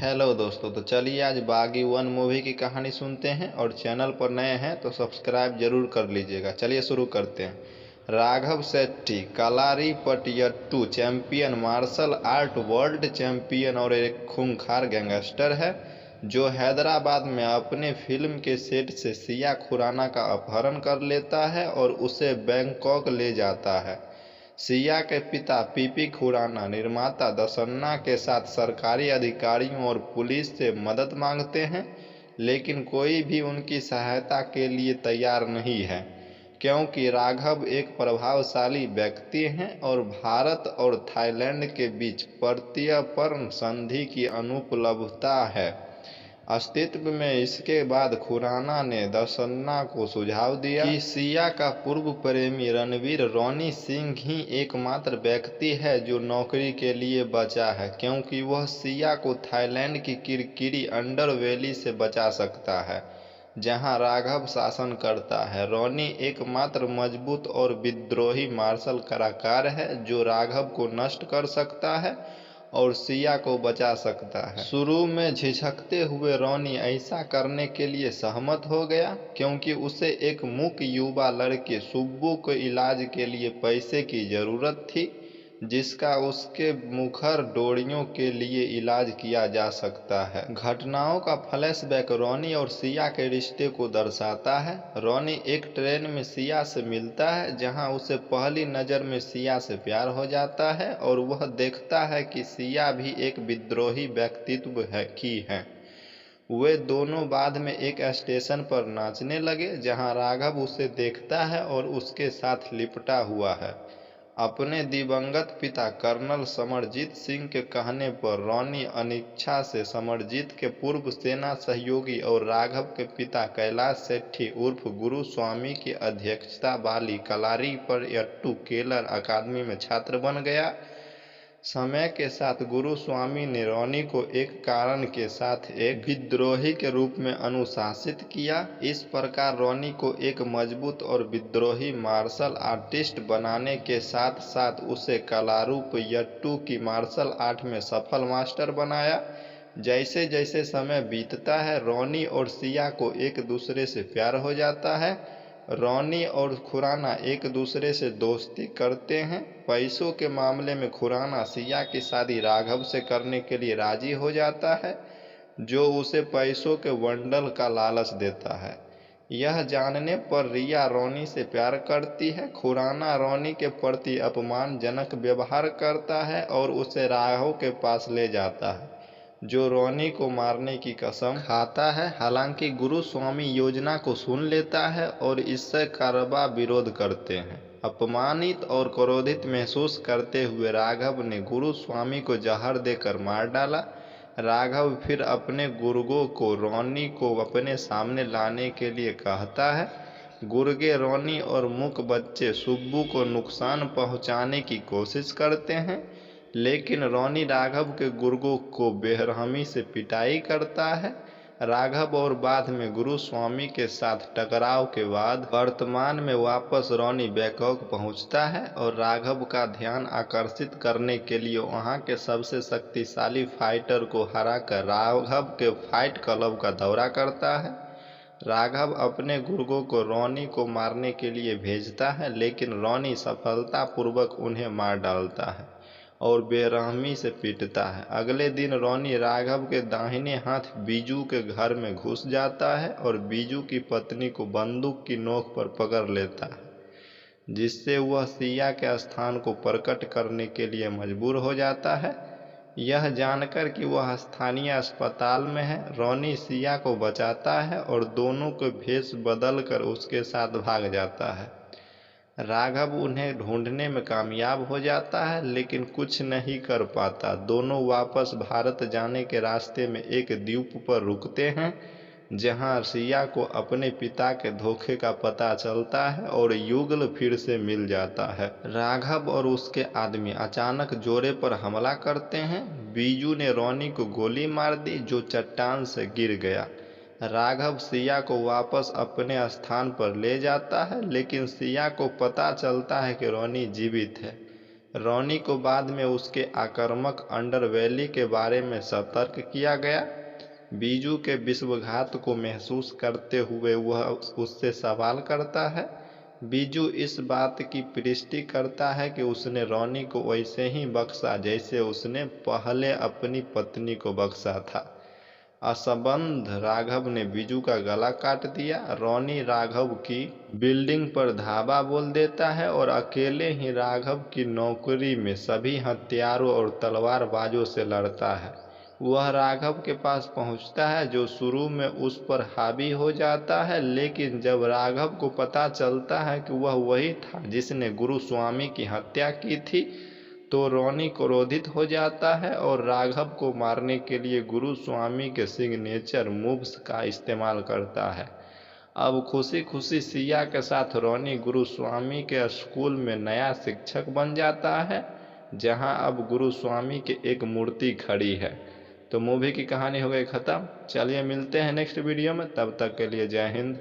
Hello दोस्तों, तो चलिए आज बागी वन मूवी की कहानी सुनते हैं। और चैनल पर नए हैं तो सब्सक्राइब जरूर कर लीजिएगा। चलिए शुरू करते हैं। Raghav Setty Kalaripayattu champion, martial art world champion और एक खूंखार गैंगस्टर है जो हैदराबाद में अपने फिल्म के सेट से सिया खुराना का अपहरण कर लेता है और उसे बैंकॉक ले जाता है। सिया के पिता पीपी खुराना निर्माता दसन्ना के साथ सरकारी अधिकारियों और पुलिस से मदद मांगते हैं, लेकिन कोई भी उनकी सहायता के लिए तैयार नहीं है, क्योंकि राघव एक प्रभावशाली व्यक्ति हैं और भारत और थाईलैंड के बीच प्रत्यर्पण संधि की अनुपलब्धता है अस्तित्व में। इसके बाद खुराना ने दसन्ना को सुझाव दिया कि सिया का पूर्व प्रेमी रणवीर रॉनी सिंह ही एकमात्र व्यक्ति है जो नौकरी के लिए बचा है, क्योंकि वह सिया को थाईलैंड की किरकिरी अंडरवेली से बचा सकता है जहां राघव शासन करता है। रॉनी एकमात्र मजबूत और विद्रोही मार्शल कलाकार है जो राघव को नष्ट कर सकता है और सिया को बचा सकता है। शुरू में झिझकते हुए रॉनी ऐसा करने के लिए सहमत हो गया, क्योंकि उसे एक मूक युवा लड़के सुब्बू को इलाज के लिए पैसे की जरूरत थी, जिसका उसके मुखर डोरियों के लिए इलाज किया जा सकता है। घटनाओं का फ्लैशबैक रॉनी और सिया के रिश्ते को दर्शाता है। रॉनी एक ट्रेन में सिया से मिलता है, जहां उसे पहली नज़र में सिया से प्यार हो जाता है और वह देखता है कि सिया भी एक विद्रोही व्यक्तित्व है। वे दोनों बाद में एक स्टेशन पर नाचने लगे, जहां राघव उसे देखता है और उसके साथ लिपटा हुआ है। अपने दिवंगत पिता कर्नल समरजीत सिंह के कहने पर रॉनी अनिच्छा से समरजीत के पूर्व सेना सहयोगी और राघव के पिता कैलाश सेट्टी उर्फ गुरु स्वामी की अध्यक्षता वाली कलारीपयट्टू केलर अकादमी में छात्र बन गया। समय के साथ गुरु स्वामी ने रॉनी को एक कारण के साथ एक विद्रोही के रूप में अनुशासित किया। इस प्रकार रॉनी को एक मजबूत और विद्रोही मार्शल आर्टिस्ट बनाने के साथ साथ उसे कलारीपयट्टू की मार्शल आर्ट में सफल मास्टर बनाया। जैसे जैसे समय बीतता है, रॉनी और सिया को एक दूसरे से प्यार हो जाता है। रॉनी और खुराना एक दूसरे से दोस्ती करते हैं। पैसों के मामले में खुराना सिया की शादी राघव से करने के लिए राजी हो जाता है, जो उसे पैसों के बंडल का लालच देता है। यह जानने पर रिया रॉनी से प्यार करती है। खुराना रॉनी के प्रति अपमानजनक व्यवहार करता है और उसे राघव के पास ले जाता है, जो रॉनी को मारने की कसम खाता है। हालांकि गुरु स्वामी योजना को सुन लेता है और इससे करवा विरोध करते हैं। अपमानित और क्रोधित महसूस करते हुए राघव ने गुरु स्वामी को जहर देकर मार डाला। राघव फिर अपने गुर्गों को रॉनी को अपने सामने लाने के लिए कहता है। गुर्गे रॉनी और मूक बच्चे सुब्बू को नुकसान पहुंचाने की कोशिश करते हैं, लेकिन रॉनी राघव के गुर्गों को बेरहमी से पिटाई करता है। राघव और बाद में गुरु स्वामी के साथ टकराव के बाद वर्तमान में वापस रॉनी बैंकॉक पहुंचता है और राघव का ध्यान आकर्षित करने के लिए वहां के सबसे शक्तिशाली फाइटर को हराकर राघव के फाइट क्लब का दौरा करता है। राघव अपने गुर्गों को रॉनी को मारने के लिए भेजता है, लेकिन रॉनी सफलतापूर्वक उन्हें मार डालता है और बेरहमी से पीटता है। अगले दिन रॉनी राघव के दाहिने हाथ बीजू के घर में घुस जाता है और बीजू की पत्नी को बंदूक की नोक पर पकड़ लेता है, जिससे वह सिया के स्थान को प्रकट करने के लिए मजबूर हो जाता है। यह जानकर कि वह स्थानीय अस्पताल में है, रॉनी सिया को बचाता है और दोनों को भेष बदलकर उसके साथ भाग जाता है। राघव उन्हें ढूंढने में कामयाब हो जाता है, लेकिन कुछ नहीं कर पाता। दोनों वापस भारत जाने के रास्ते में एक द्वीप पर रुकते हैं, जहां सिया को अपने पिता के धोखे का पता चलता है और युगल फिर से मिल जाता है। राघव और उसके आदमी अचानक जोरे पर हमला करते हैं। बीजू ने रॉनी को गोली मार दी, जो चट्टान से गिर गया। राघव सिया को वापस अपने स्थान पर ले जाता है, लेकिन सिया को पता चलता है कि रॉनी जीवित है। रोनी को बाद में उसके आक्रामक अंडरबेली के बारे में सतर्क किया गया। बीजू के विश्वासघात को महसूस करते हुए वह उससे सवाल करता है। बीजू इस बात की पुष्टि करता है कि उसने रोनी को वैसे ही बख्शा जैसे उसने पहले अपनी पत्नी को बख्शा था। असंबद्ध राघव ने बीजू का गला काट दिया। रोनी राघव की बिल्डिंग पर धावा बोल देता है और अकेले ही राघव की नौकरी में सभी हथियारों और तलवारबाजों से लड़ता है। वह राघव के पास पहुंचता है जो शुरू में उस पर हावी हो जाता है, लेकिन जब राघव को पता चलता है कि वह वही था जिसने गुरुस्वामी की हत्या की थी, तो रोनी क्रोधित हो जाता है और राघव को मारने के लिए गुरुस्वामी के सिग्नेचर मूव्स का इस्तेमाल करता है। अब खुशी खुशी सिया के साथ रोनी गुरुस्वामी के स्कूल में नया शिक्षक बन जाता है, जहां अब गुरुस्वामी की एक मूर्ति खड़ी है। तो मूवी की कहानी हो गई ख़त्म। चलिए मिलते हैं नेक्स्ट वीडियो में, तब तक के लिए जय हिंद।